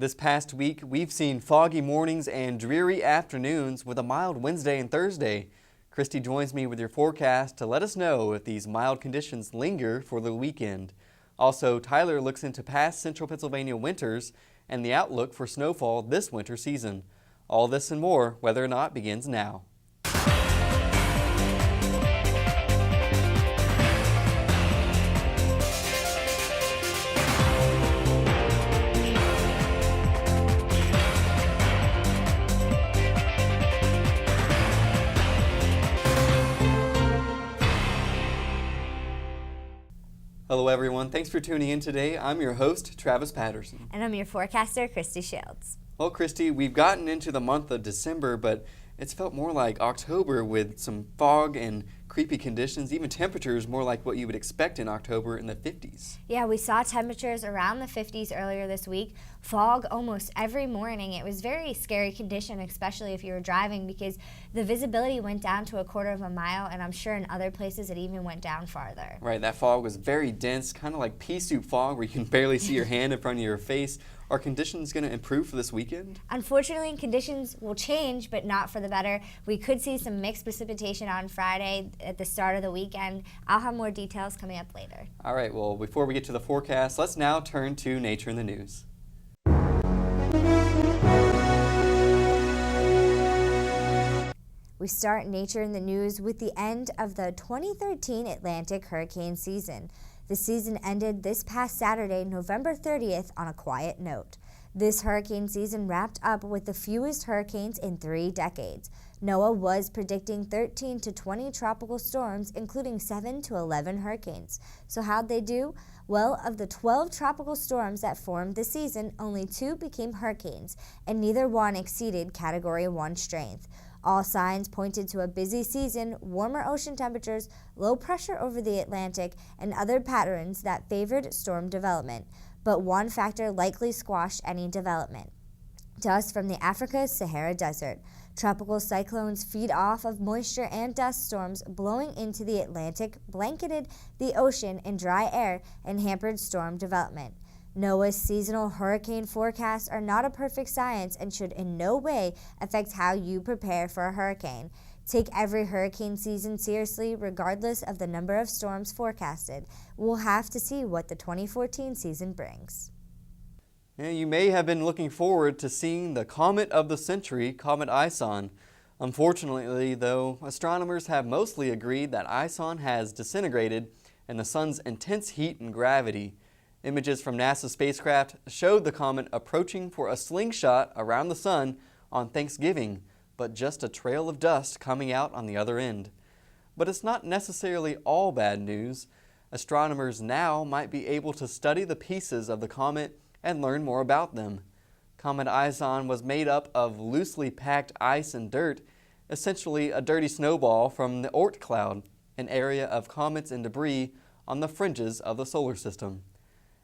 This past week, we've seen foggy mornings and dreary afternoons with a mild Wednesday and Thursday. Christy joins me with your forecast to let us know if these mild conditions linger for the weekend. Also, Tyler looks into past central Pennsylvania winters and the outlook for snowfall this winter season. All this and more, whether or not, begins now. Hello everyone, thanks for tuning in today. I'm your host, Travis Patterson. And I'm your forecaster, Christy Shields. Well, Christy, we've gotten into the month of December, but it's felt more like October with some fog and creepy conditions, even temperatures more like what you would expect in October in the 50s. Yeah, we saw temperatures around the 50s earlier this week. Fog almost every morning. It was very scary condition, especially if you were driving, because the visibility went down to a quarter of a mile, and I'm sure in other places it even went down farther. Right, that fog was very dense, kind of like pea soup fog where you can barely see your hand in front of your face. Are conditions going to improve for this weekend? Unfortunately, conditions will change, but not for the better. We could see some mixed precipitation on Friday at the start of the weekend. I'll have more details coming up later. All right, well, before we get to the forecast, let's now turn to Nature in the News. We start Nature in the News with the end of the 2013 Atlantic hurricane season. The season ended this past Saturday, November 30th, on a quiet note. This hurricane season wrapped up with the fewest hurricanes in 3 decades. NOAA was predicting 13 to 20 tropical storms, including 7 to 11 hurricanes. So how'd they do? Well, of the 12 tropical storms that formed this season, only 2 became hurricanes, and neither one exceeded Category 1 strength. All signs pointed to a busy season, warmer ocean temperatures, low pressure over the Atlantic, and other patterns that favored storm development. But one factor likely squashed any development: dust from the Africa's Sahara Desert. Tropical cyclones feed off of moisture and dust storms blowing into the Atlantic, blanketed the ocean in dry air, and hampered storm development. NOAA's seasonal hurricane forecasts are not a perfect science and should in no way affect how you prepare for a hurricane. Take every hurricane season seriously, regardless of the number of storms forecasted. We'll have to see what the 2014 season brings. And you may have been looking forward to seeing the comet of the century, Comet Ison. Unfortunately, though, astronomers have mostly agreed that Ison has disintegrated in the sun's intense heat and gravity. Images from NASA's spacecraft showed the comet approaching for a slingshot around the sun on Thanksgiving, but just a trail of dust coming out on the other end. But it's not necessarily all bad news. Astronomers now might be able to study the pieces of the comet and learn more about them. Comet Ison was made up of loosely packed ice and dirt, essentially a dirty snowball from the Oort cloud, an area of comets and debris on the fringes of the solar system.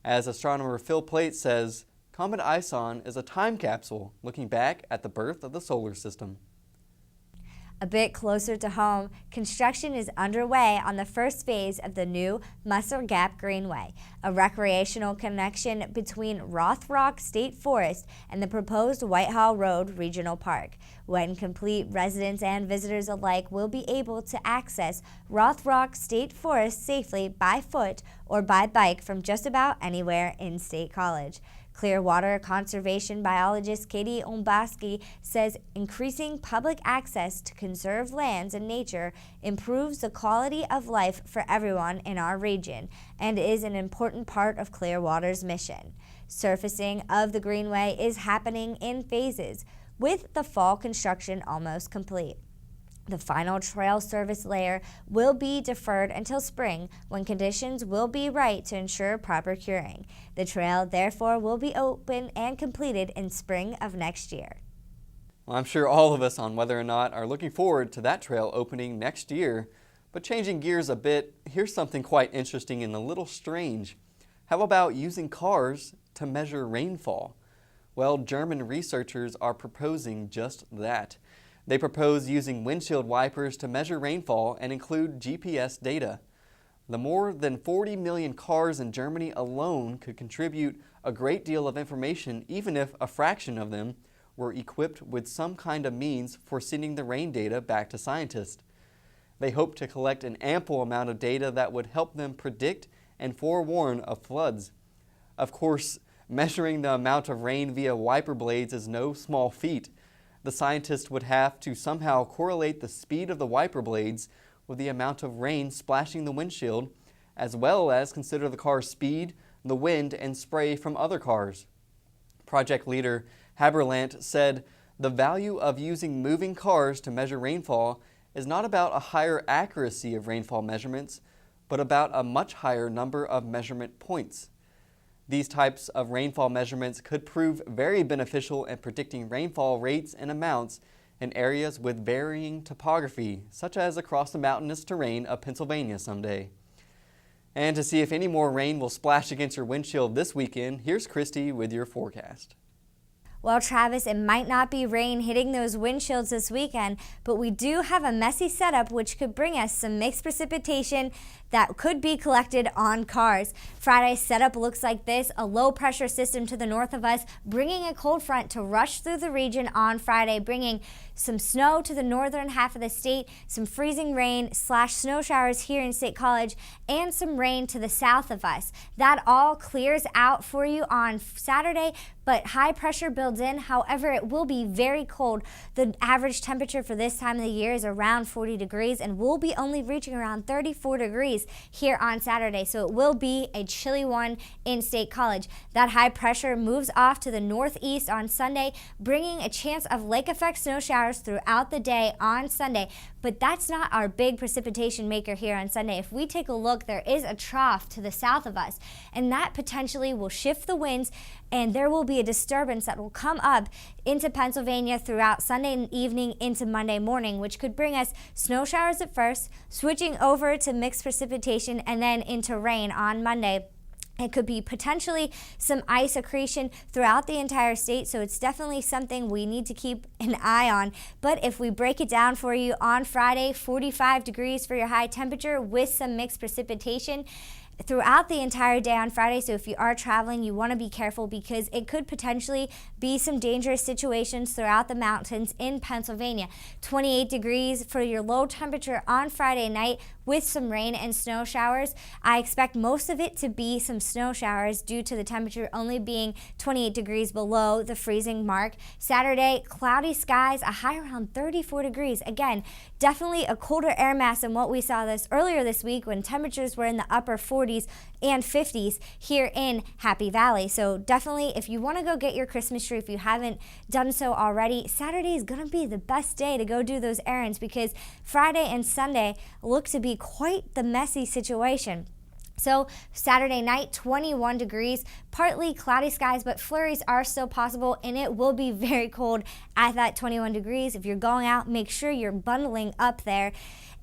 As astronomer Phil Plait says, Comet Ison is a time capsule looking back at the birth of the solar system. A bit closer to home, construction is underway on the first phase of the new Muscle Gap Greenway, a recreational connection between Rothrock State Forest and the proposed Whitehall Road Regional Park. When complete, residents and visitors alike will be able to access Rothrock State Forest safely by foot or by bike from just about anywhere in State College. Clearwater conservation biologist Katie Ombaski says increasing public access to conserved lands and nature improves the quality of life for everyone in our region and is an important part of Clearwater's mission. Surfacing of the Greenway is happening in phases, with the fall construction almost complete. The final trail service layer will be deferred until spring, when conditions will be right to ensure proper curing. The trail, therefore, will be open and completed in spring of next year. Well, I'm sure all of us on Whether or Not are looking forward to that trail opening next year. But changing gears a bit, here's something quite interesting and a little strange. How about using cars to measure rainfall? Well, German researchers are proposing just that. They propose using windshield wipers to measure rainfall and include GPS data. The more than 40 million cars in Germany alone could contribute a great deal of information, even if a fraction of them were equipped with some kind of means for sending the rain data back to scientists. They hope to collect an ample amount of data that would help them predict and forewarn of floods. Of course, measuring the amount of rain via wiper blades is no small feat. The scientists would have to somehow correlate the speed of the wiper blades with the amount of rain splashing the windshield, as well as consider the car's speed, the wind, and spray from other cars. Project leader Haberlant said, "The value of using moving cars to measure rainfall is not about a higher accuracy of rainfall measurements, but about a much higher number of measurement points." These types of rainfall measurements could prove very beneficial in predicting rainfall rates and amounts in areas with varying topography, such as across the mountainous terrain of Pennsylvania someday. And to see if any more rain will splash against your windshield this weekend, here's Christy with your forecast. Well, Travis, it might not be rain hitting those windshields this weekend, but we do have a messy setup which could bring us some mixed precipitation that could be collected on cars. Friday's setup looks like this: a low pressure system to the north of us, bringing a cold front to rush through the region on Friday, bringing some snow to the northern half of the state, some freezing rain / snow showers here in State College, and some rain to the south of us. That all clears out for you on Saturday, but high pressure builds in. However, it will be very cold. The average temperature for this time of the year is around 40 degrees, and we'll be only reaching around 34 degrees here on Saturday, so it will be a chilly one in State College. That high pressure moves off to the northeast on Sunday, bringing a chance of lake effect snow showers throughout the day on Sunday. But that's not our big precipitation maker here on Sunday. If we take a look, there is a trough to the south of us, and that potentially will shift the winds, and there will be a disturbance that will come up into Pennsylvania throughout Sunday evening into Monday morning, which could bring us snow showers at first, switching over to mixed precipitation, and then into rain on Monday. It could be potentially some ice accretion throughout the entire state, so it's definitely something we need to keep an eye on. But if we break it down for you on Friday, 45 degrees for your high temperature with some mixed precipitation throughout the entire day on Friday. So if you are traveling, you want to be careful because it could potentially be some dangerous situations throughout the mountains in Pennsylvania. 28 degrees for your low temperature on Friday night with some rain and snow showers. I expect most of it to be some snow showers due to the temperature only being 28 degrees below the freezing mark. Saturday, cloudy skies, a high around 34 degrees. Again, definitely a colder air mass than what we saw earlier this week when temperatures were in the upper 40s and 50s here in Happy Valley. So definitely, if you want to go get your Christmas tree, if you haven't done so already, Saturday is going to be the best day to go do those errands because Friday and Sunday look to be quite the messy situation. So Saturday night, 21 degrees, partly cloudy skies, but flurries are still possible, and it will be very cold at that 21 degrees. If you're going out, make sure you're bundling up there,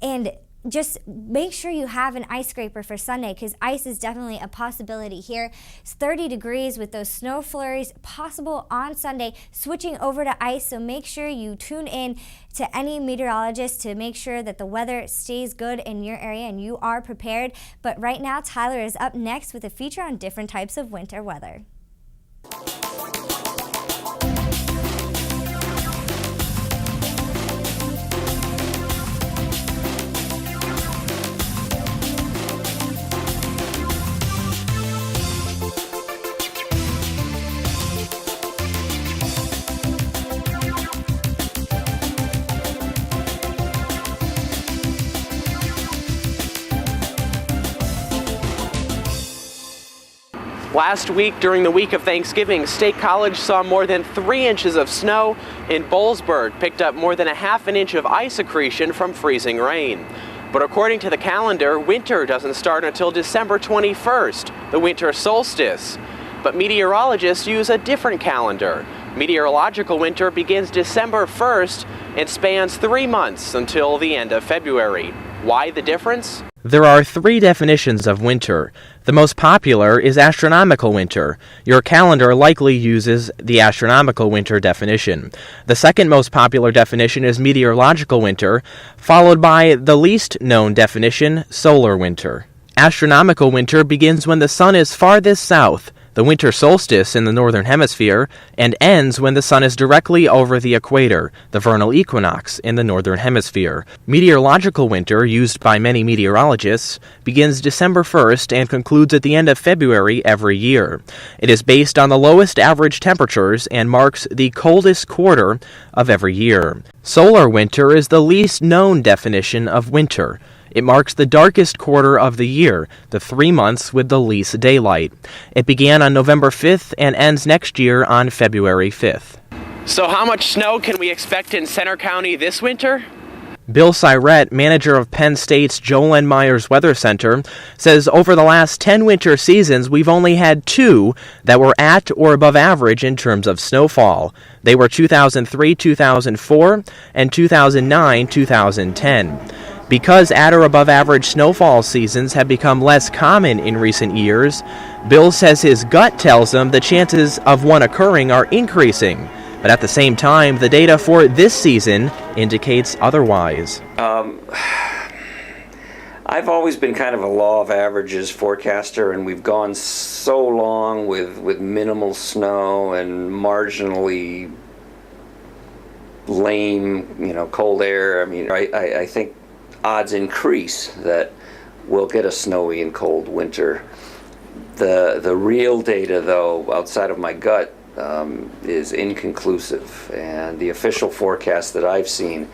and just make sure you have an ice scraper for Sunday because ice is definitely a possibility here. It's 30 degrees with those snow flurries possible on Sunday, switching over to ice. So make sure you tune in to any meteorologist to make sure that the weather stays good in your area and you are prepared. But right now, Tyler is up next with a feature on different types of winter weather. Last week, during the week of Thanksgiving, State College saw more than 3 inches of snow, and Boalsburg picked up more than a half an inch of ice accretion from freezing rain. But according to the calendar, winter doesn't start until December 21st, the winter solstice. But meteorologists use a different calendar. Meteorological winter begins December 1st and spans 3 months until the end of February. Why the difference? There are 3 definitions of winter. The most popular is astronomical winter. Your calendar likely uses the astronomical winter definition. The second most popular definition is meteorological winter, followed by the least known definition, solar winter. Astronomical winter begins when the sun is farthest south. the winter solstice in the northern hemisphere, and ends when the sun is directly over the equator, the vernal equinox in the northern hemisphere. Meteorological winter, used by many meteorologists, begins December 1st and concludes at the end of February every year. It is based on the lowest average temperatures and marks the coldest quarter of every year. Solar winter is the least known definition of winter. It marks the darkest quarter of the year, the 3 months with the least daylight. It began on November 5th and ends next year on February 5th. So how much snow can we expect in Center County this winter? Bill Syrett, manager of Penn State's Joel N. Myers Weather Center, says over the last 10 winter seasons, we've only had 2 that were at or above average in terms of snowfall. They were 2003-2004 and 2009-2010. Because at or above average snowfall seasons have become less common in recent years, Bill says his gut tells him the chances of one occurring are increasing. But at the same time, the data for this season indicates otherwise. I've always been kind of a law of averages forecaster, and we've gone so long with minimal snow and marginally lame, cold air. I mean, I think odds increase that we'll get a snowy and cold winter. The real data, though, outside of my gut, is inconclusive, and the official forecast that I've seen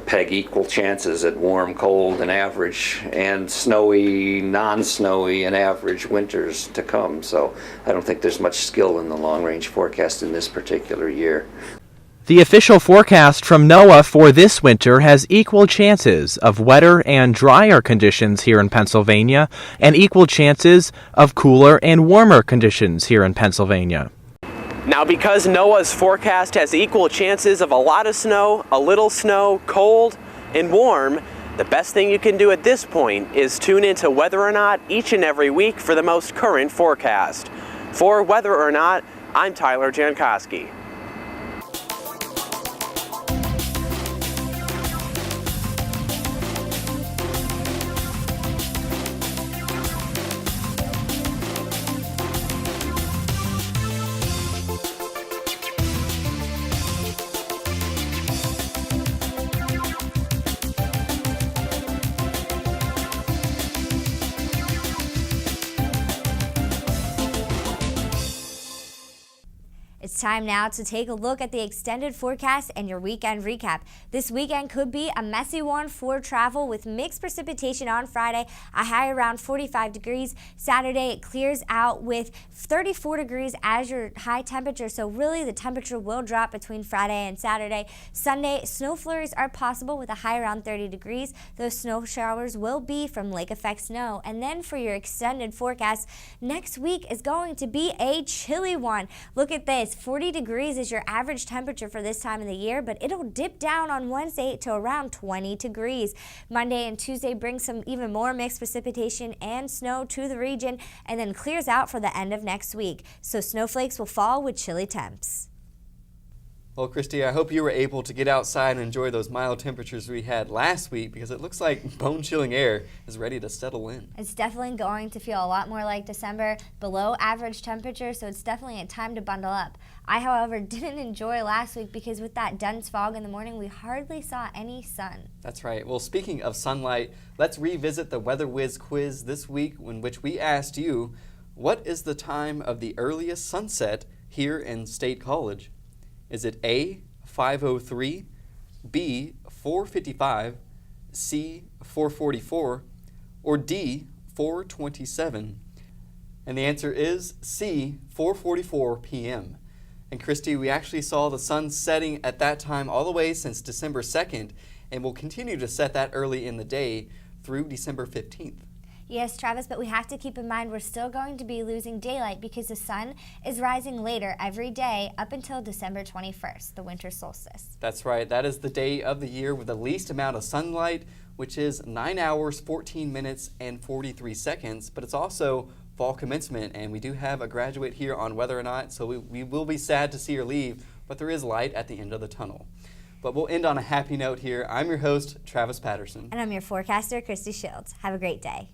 peg equal chances at warm, cold, and average, and snowy, non-snowy, and average winters to come. So I don't think there's much skill in the long-range forecast in this particular year. The official forecast from NOAA for this winter has equal chances of wetter and drier conditions here in Pennsylvania and equal chances of cooler and warmer conditions here in Pennsylvania. Now, because NOAA's forecast has equal chances of a lot of snow, a little snow, cold, and warm, the best thing you can do at this point is tune into Weather or Not each and every week for the most current forecast. For Weather or Not, I'm Tyler Jankoski. It's time now to take a look at the extended forecast and your weekend recap. This weekend could be a messy one for travel with mixed precipitation on Friday, a high around 45 degrees. Saturday, it clears out with 34 degrees as your high temperature, so really the temperature will drop between Friday and Saturday. Sunday, snow flurries are possible with a high around 30 degrees. Those snow showers will be from lake effect snow. And then for your extended forecast, next week is going to be a chilly one. Look at this. 40 degrees is your average temperature for this time of the year, but it'll dip down on Wednesday to around 20 degrees. Monday and Tuesday bring some even more mixed precipitation and snow to the region and then clears out for the end of next week. So snowflakes will fall with chilly temps. Well, Christy, I hope you were able to get outside and enjoy those mild temperatures we had last week, because it looks like bone-chilling air is ready to settle in. It's definitely going to feel a lot more like December, below average temperature, so it's definitely a time to bundle up. I, however, didn't enjoy last week because with that dense fog in the morning, we hardly saw any sun. That's right. Well, speaking of sunlight, let's revisit the Weather Whiz quiz this week, in which we asked you, what is the time of the earliest sunset here in State College? Is it A, 5:03, B, 4:55, C, 4:44, or D, 4:27? And the answer is C, 4:44 p.m. And Christy, we actually saw the sun setting at that time all the way since December 2nd, and will continue to set that early in the day through December 15th. Yes, Travis, but we have to keep in mind we're still going to be losing daylight because the sun is rising later every day up until December 21st, the winter solstice. That's right. That is the day of the year with the least amount of sunlight, which is 9 hours, 14 minutes, and 43 seconds. But it's also fall commencement, and we do have a graduate here on Whether or Not, so we will be sad to see her leave, but there is light at the end of the tunnel. But we'll end on a happy note here. I'm your host, Travis Patterson. And I'm your forecaster, Christy Shields. Have a great day.